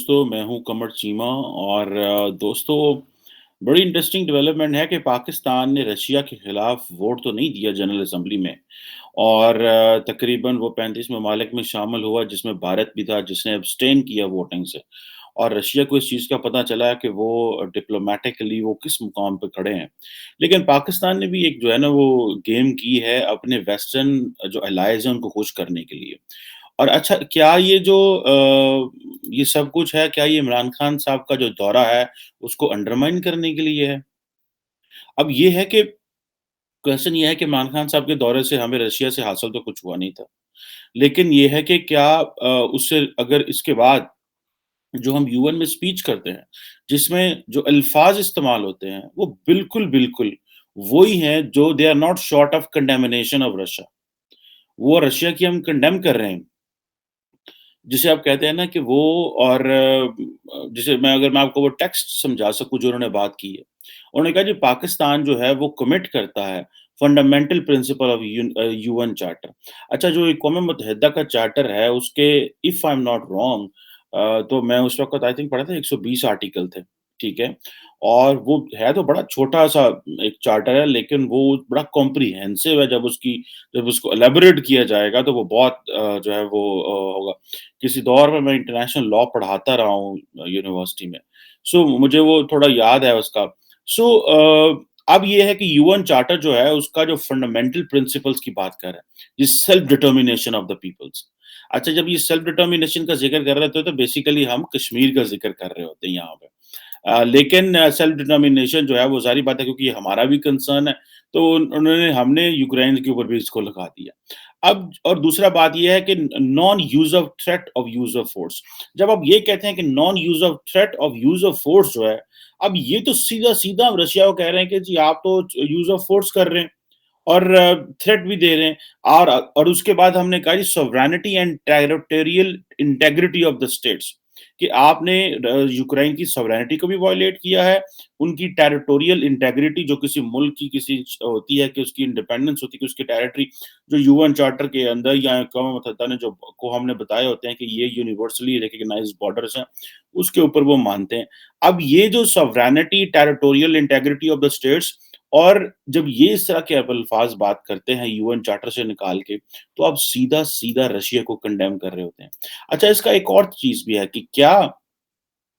दोस्तों, मैं हूँ कमर चीमा और दोस्तों बड़ी इंटरेस्टिंग डेवलपमेंट है कि पाकिस्तान ने रशिया के खिलाफ वोट तो नहीं दिया जनरल असेंबली में और तकरीबन वो 35 ममालिक में शामिल हुआ जिसमें भारत भी था जिसने अब्सटेन किया वोटिंग से और रशिया को इस चीज़ का पता चला है कि वो डिप्लोमैटिकली वो किस मुकाम पे खड़े हैं। लेकिन पाकिस्तान ने भी एक जो है ना वो गेम की है अपने वेस्टर्न जो एलाइज़ हैं उनको खुश करने के लिए। और अच्छा क्या ये जो ये सब कुछ है, क्या ये इमरान खान साहब का जो दौरा है, उसको अंडरमाइन करने के लिए है? अब ये है कि क्वेश्चन ये है कि इमरान खान साहब के दौरे से हमें रशिया से हासिल तो कुछ हुआ नहीं था। लेकिन ये है कि क्या उससे अगर इसके बाद जो हम यूएन में स्पीच करते हैं, जिसमें जो अल्फ़ाज़ इस्तेमाल होते हैं, वो बिल्कुल वो ही हैं जो they are not short of condemnation of Russia. वो रशिया की हम कंडेम कर रहे हैं। जिसे आप कहते हैं ना कि वो और जिसे मैं आपको वो टेक्स्ट समझा सकूँ जो उन्होंने बात की है। उन्होंने कहा जी पाकिस्तान जो है वो कमिट करता है fundamental principle of UN charter. अच्छा जो अक़वाम मुत्तहिदा का चार्टर है उसके if I am not wrong तो मैं उस वक़्त आई थिंक पढ़ा था 120 आर्टिकल थे, ठीक है? और वो है तो बड़ा छोटा-सा एक चार्टर है लेकिन वो बड़ा कॉम्प्रिहेंसिव है जब उसको एलैबोरेट किया जाएगा तो वो बहुत जो है वो होगा। किसी दौर में मैं इंटरनेशनल लॉ पढ़ाता रहा हूँ यूनिवर्सिटी में। सो मुझे वो थोड़ा याद है उसका। सो अब ये है कि यूएन चार्टर जो है उसका जो फंडामेंटल प्रिंसिपल्स की बात कर रहा है, ये self determination of the peoples. अच्छा जब ये सेल्फ डिटर्मिनेशन का ज़िक्र कर रहे थे तो बेसिकली हम कश्मीर का ज़िक्र कर रहे होते हैं यहाँ पे। लेकिन सेल्फ डिटर्मिनेशन जो है वो ज़ाहिर बात है क्योंकि ये हमारा भी कंसर्न है, तो हमने यूक्रेन के ऊपर भी इसको लगा दिया। अब और दूसरा बात ये है कि non use of threat of use of force. जब आप ये कहते हैं कि non use of threat of use of force जो है, अब ये तो सीधा-सीधा हम रशिया को कह रहे हैं कि जी आप तो यूज़ ऑफ फोर्स कर रहे हैं और थ्रेट भी दे रहे हैं और उसके बाद हमने कहा जी sovereignty and territorial integrity of the states कि आपने यूक्रेन की सॉवरेनिटी को भी वायलेट किया है, उनकी टेरिटोरियल इंटीग्रिटी जो किसी मुल्क की किसी होती है कि उसकी इंडिपेंडेंस होती है कि उसकी टेरिटरी जो यूएन चार्टर के अंदर या अक़वाम मुत्तहिदा ने जो को हमने बताए होते हैं कि ये यूनिवर्सली रिकॉग्नाइज्ड बॉर्डर्स हैं, उसके ऊपर वो मानते हैं। अब ये जो sovereignty, territorial integrity of the states और जब ये इस तरह के आप अल्फाज बात करते हैं यूएन चार्टर से निकाल के, तो आप सीधा-सीधा रशिया को कंडेम कर रहे होते हैं। अच्छा इसका एक और चीज़ भी है कि क्या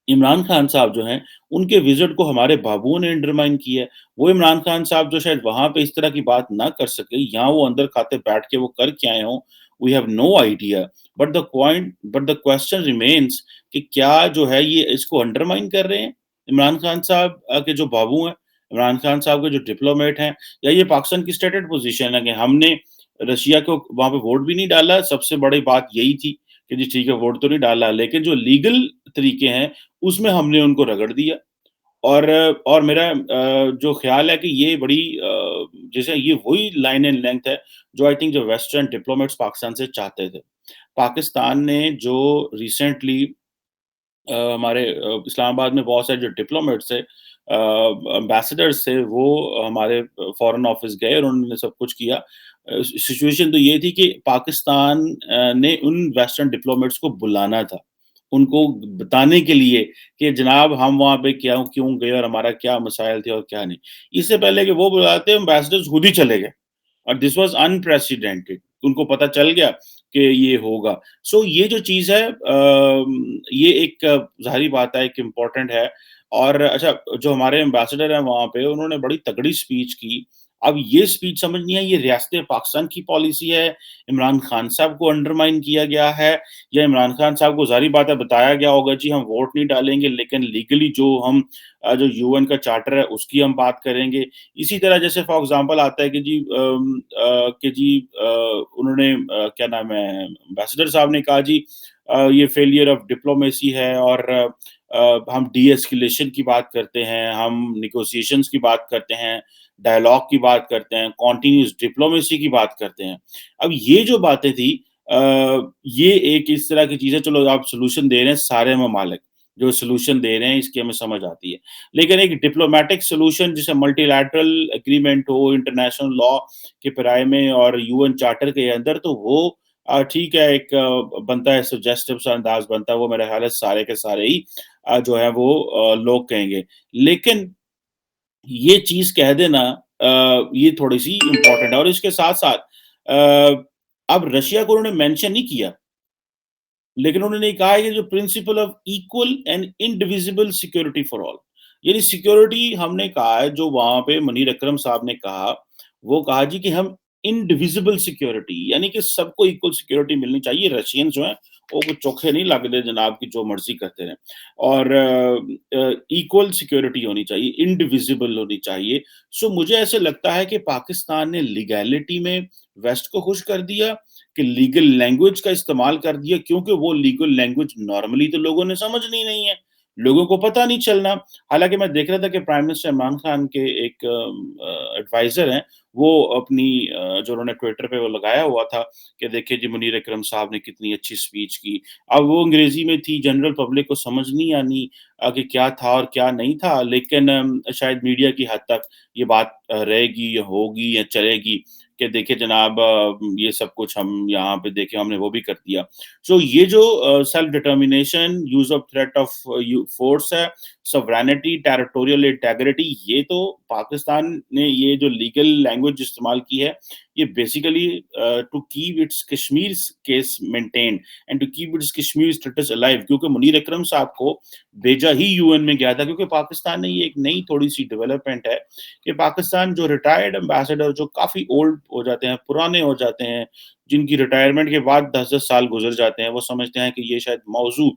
इमरान खान साहब जो हैं, उनके विज़िट को हमारे बाबुओं ने अंडरमाइन किया है। वो इमरान खान साहब जो शायद वहाँ पे इस तरह की बात ना कर सके, यहाँ वो अंदर खाते बैठ के वो कर के आए हों, we have no idea. But the question remains कि क्या जो है ये इसको अंडरमाइन कर रहे हैं? इमरान खान साहब के जो बाबू हैं, इमरान खान साहब के जो डिप्लोमेट हैं या ये पाकिस्तान की स्टेटेड पोज़ीशन है कि हमने रशिया को वहाँ पे वोट भी नहीं डाला, सबसे बड़ी बात यही थी कि जी ठीक है, वोट तो नहीं डाला, लेकिन जो लीगल तरीके हैं उसमें हमने उनको रगड़ दिया और मेरा जो ख़्याल है कि ये बड़ी जैसे ये वही लाइन एंड लेंथ है जो आई थिंक जो वेस्टर्न डिप्लोमेट्स पाकिस्तान से चाहते थे। पाकिस्तान ने जो रिसेंटली हमारे इस्लामाबाद में बहुत सारे जो डिप्लोमेट्स थे एम्बेसडर्स थे वो हमारे फॉरेन ऑफिस गए और उन्होंने सब कुछ किया। सिचुएशन तो ये थी कि पाकिस्तान ने उन वेस्टर्न डिप्लोमेट्स को बुलाना था। उनको बताने के लिए कि जनाब हम वहाँ पे क्या क्यों गए और हमारा क्या मसाइल थे और क्या नहीं। इससे पहले कि वो बुलाते एम्बेसडर्स खुद ही चले गए। और दिस वाज़ अनप्रेसिडेंटेड उनको पता चल गया कि ये होगा। सो ये जो चीज़ है ये एक ज़ाहिर बात है एक इम्पोर्टेंट है और अच्छा जो हमारे एम्बेसडर हैं वहाँ पे उन्होंने बड़ी तगड़ी स्पीच की। अब ये स्पीच समझ नहीं आई ये रियासत-ए-पाकिस्तान की पॉलिसी है, इमरान खान साहब को अंडरमाइन किया गया है या इमरान खान साहब को ज़ाहिर बात है बताया गया होगा जी हम वोट नहीं डालेंगे लेकिन लीगली जो यूएन का चार्टर है उसकी हम बात करेंगे। इसी तरह जैसे फॉर एग्ज़ाम्पल आता है कि उन्होंने क्या नाम है एम्बेसडर साहब ने कहा जी ये फेलियर ऑफ डिप्लोमेसी है और हम डी-एस्केलेशन की बात करते हैं, हम नेगोशिएशंस की बात करते हैं, डायलॉग की बात करते हैं, कॉन्टिन्यूअस डिप्लोमेसी की बात करते हैं। अब ये जो बातें थी अ, ये एक इस तरह की चीज़ है चलो आप सॉल्यूशन दे रहे हैं सारे ममालिक, जो सॉल्यूशन दे रहे हैं इसकी हमें समझ आती है। लेकिन एक डिप्लोमैटिक सॉल्यूशन जिसे मल्टीलैटरल एग्रीमेंट हो, इंटरनेशनल लॉ के पेराए में और यूएन चार्टर के अंदर तो वो ठीक है, एक बनता है सजेस्टिव सा अंदाज़ बनता है, वो मेरा ख़्याल है सारे के सारे ही जो है वो लोग कहेंगे। लेकिन ये चीज़ कह देना ये थोड़ी-सी इम्पोर्टेंट है और इसके साथ-साथ अब रशिया को उन्होंने मेंशन नहीं किया, लेकिन उन्होंने कहा है कि जो principle of equal and indivisible security for all, यानी सिक्योरिटी हमने कहा है जो वहाँ पे मुनीर अकरम साहब ने कहा, वो कहा जी कि हम इंडिविजिबल सिक्योरिटी यानी कि सबको इक्वल सिक्योरिटी मिलनी चाहिए। रशियन जो हैं वो कुछ चोखे नहीं लगते जनाब की जो मर्ज़ी करते रहें और इक्वल सिक्योरिटी होनी चाहिए, इंडिविजिबल होनी चाहिए। सो मुझे ऐसे लगता है कि पाकिस्तान ने लीगैलिटी में वेस्ट को खुश कर दिया कि लीगल लैंग्वेज का इस्तेमाल कर दिया क्योंकि वो लीगल लैंग्वेज नॉर्मली तो लोगों ने समझनी नहीं है, लोगों को पता नहीं चलना। हालाँकि मैं देख रहा था कि प्राइम मिनिस्टर इमरान खान के एक एडवाइज़र हैं, वो अपनी जो उन्होंने ट्विटर पे वो लगाया हुआ था कि देखिए जी मुनीर अकरम साहब ने कितनी अच्छी स्पीच की। अब वो अंग्रेज़ी में थी, जनरल पब्लिक को समझ नहीं आनी कि क्या था और क्या नहीं था, लेकिन शायद मीडिया की हद तक ये बात रहेगी या होगी या चलेगी कि देखिए जनाब ये सब कुछ हम यहाँ पे देखें हमने वो भी कर दिया। सो ये जो self determination, use of threat of you force है, सॉवरेनिटी, टेरिटोरियल इंटीग्रिटी ये तो पाकिस्तान ने ये जो लीगल लैंग्वेज इस्तेमाल की है, ये basically to keep its Kashmir case maintained and to keep its Kashmir status alive क्योंकि मुनीर अकरम साहब को भेजा ही यूएन में गया था क्योंकि पाकिस्तान में ये एक नई थोड़ी-सी डेवलपमेंट है कि पाकिस्तान जो रिटायर्ड एम्बेसडर जो काफ़ी ओल्ड हो जाते हैं, पुराने हो जाते हैं, जिनकी रिटायरमेंट के बाद 10-10 साल गुज़र जाते हैं, वो समझते हैं कि ये शायद मौज़ू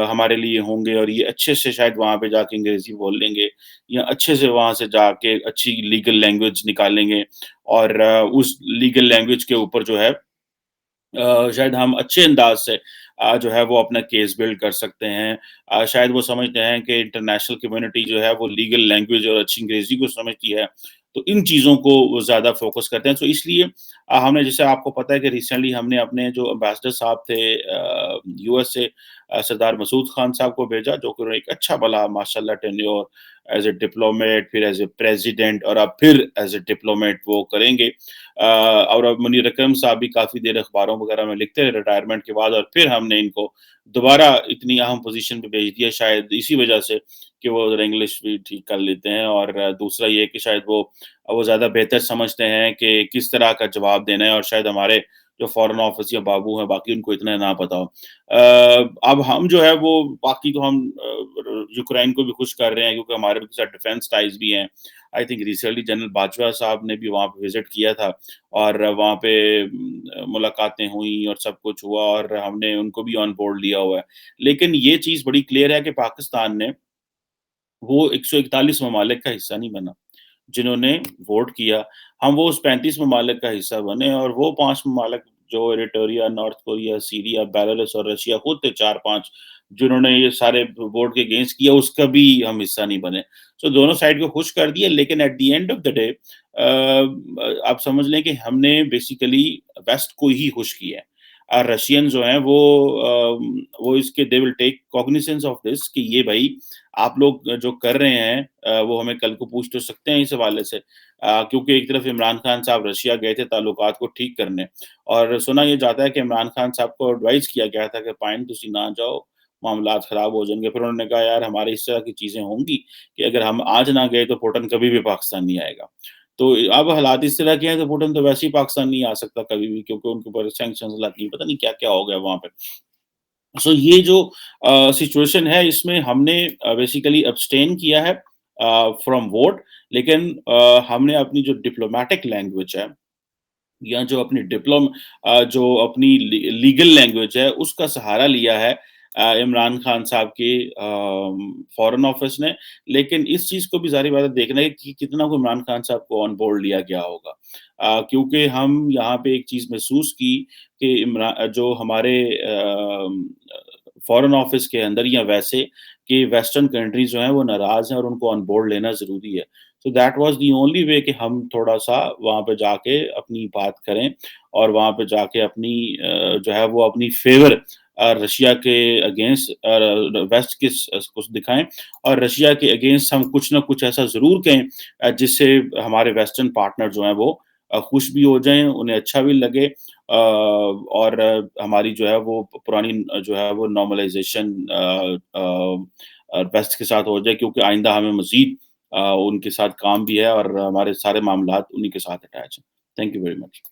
हमारे लिए होंगे और ये अच्छे से शायद वहाँ पे जाके अंग्रेज़ी बोल लेंगे या अच्छे से वहाँ से जाके अच्छी लीगल लैंग्वेज निकालेंगे और उस लीगल लैंग्वेज के ऊपर जो है शायद हम अच्छे अंदाज से जो है वो अपना केस बिल्ड कर सकते हैं। शायद वो समझते हैं कि इंटरनेशनल कम्युनिटी जो है वो लीगल लैंग्वेज और अच्छी अंग्रेज़ी को समझती है, तो इन चीज़ों को वो ज़्यादा फ़ोकस करते हैं। तो इसलिए हमने जैसे आपको पता है कि रिसेंटली हमने अपने जो एम्बेसडर साहब थे यूएस से सरदार मसूद खान साहब को भेजा, जो कि उन्होंने एक अच्छा भला माशाल्लाह टेन्योर एज़ अ डिप्लोमेट, फिर एज़ अ प्रेज़िडेंट और अब फिर एज़ अ डिप्लोमेट वो करेंगे। और अब मुनीर अकरम साहब भी काफ़ी देर अखबारों वगैरह में लिखते रहे रिटायरमेंट के बाद और फिर हमने इनको दोबारा इतनी अहम पोज़ीशन पे भेज दिया शायद इसी वज़ह से कि वो ज़रा इंग्लिश भी ठीक कर लेते हैं और दूसरा ये है कि शायद वो ज़्यादा बेहतर समझते हैं कि किस तरह का जवाब देना है और शायद हमारे जो फ़ॉरेन ऑफ़िस या बाबू हैं बाकी उनको इतना ना पता हो। अब हम जो है वो बाकी तो हम यूक्रेन को भी खुश कर रहे हैं क्योंकि हमारे उनके साथ डिफेंस टाइज़ भी हैं। I think recently general Bajwa साहब ने भी वहाँ पे विज़िट किया था और वहाँ पे मुलाकातें हुई और सब कुछ हुआ और हमने उनको भी ऑन बोर्ड लिया हुआ है। लेकिन ये चीज़ बड़ी क्लियर है कि पाकिस्तान ने वो 141 ममालिक का हिस्सा नहीं बना, जिन्होंने वोट किया। हम वो उस 35 ममालिक का हिस्सा बने और वो 5 ममालिक जो Eritrea, north Korea, Syria, Belarus और रशिया खुद थे 4-5 जिन्होंने ये सारे वोट के अगेंस्ट किया, उसका भी हम हिस्सा नहीं बने। सो दोनों साइड को खुश कर दिया लेकिन at the end of the day आप समझ लें कि हमने बेसिकली वेस्ट को ही खुश किया है। रशियन जो हैं वो इसके they will take cognizance of this कि ये भई आप लोग जो कर रहे हैं वो हमें कल को पूछ तो सकते हैं इस हवाले से। क्योंकि एक तरफ इमरान खान साहब रशिया गए थे ताल्लुकात को ठीक करने और सुना ये जाता है कि इमरान खान साहब को एडवाइस किया गया था कि पाइन तुसी ना जाओ, मामलात खराब हो जाएँगे। फिर उन्होंने कहा यार हमारे इस तरह की चीज़ें होंगी कि अगर हम आज ना गए तो पुतिन कभी भी पाकिस्तान नहीं आएगा। तो अब हालात इस तरह के हैं तो पुतिन तो वैसे ही पाकिस्तान नहीं आ सकता कभी भी क्योंकि उनके ऊपर सैंक्शंस लगी पता नहीं क्या-क्या हो गया वहाँ पे। सो ये जो सिचुएशन है इसमें हमने बेसिकली अब्सटेन किया है फ्रॉम वोट लेकिन हमने अपनी जो डिप्लोमैटिक लैंग्वेज है या जो अपनी लीगल लैंग्वेज है उसका सहारा लिया है इमरान खान साहब के फॉरेन ऑफिस ने लेकिन इस चीज़ को भी ज़ाहिर बात है देखना है कि कितना को इमरान खान साहब को ऑन बोर्ड लिया गया होगा। क्योंकि हम यहाँ पे एक चीज़ महसूस की कि जो हमारे फॉरेन ऑफिस के अंदर या वैसे कि वेस्टर्न कंट्रीज़ जो हैं वो नाराज़ हैं और उनको ऑन बोर्ड लेना ज़रूरी है। So that was the only way कि हम थोड़ा-सा वहाँ पे जाके अपनी बात करें और वहाँ पे जाके अपनी जो है वो अपनी फ़ेवर रशिया के अगेंस्ट वेस्ट के कुछ दिखाएँ और रशिया के अगेंस्ट हम कुछ ना कुछ ऐसा ज़रूर कहें जिससे हमारे वेस्टर्न पार्टनर जो हैं वो खुश भी हो जाएँ, उन्हें अच्छा भी लगे और हमारी जो है वो पुरानी जो है वो नॉर्मलाइज़ेशन वेस्ट के साथ हो जाए क्योंकि आइंदा हमें मज़ीद उनके साथ काम भी है और हमारे सारे मामलात उन्हीं के साथ अटैच हैं। Thank you very much.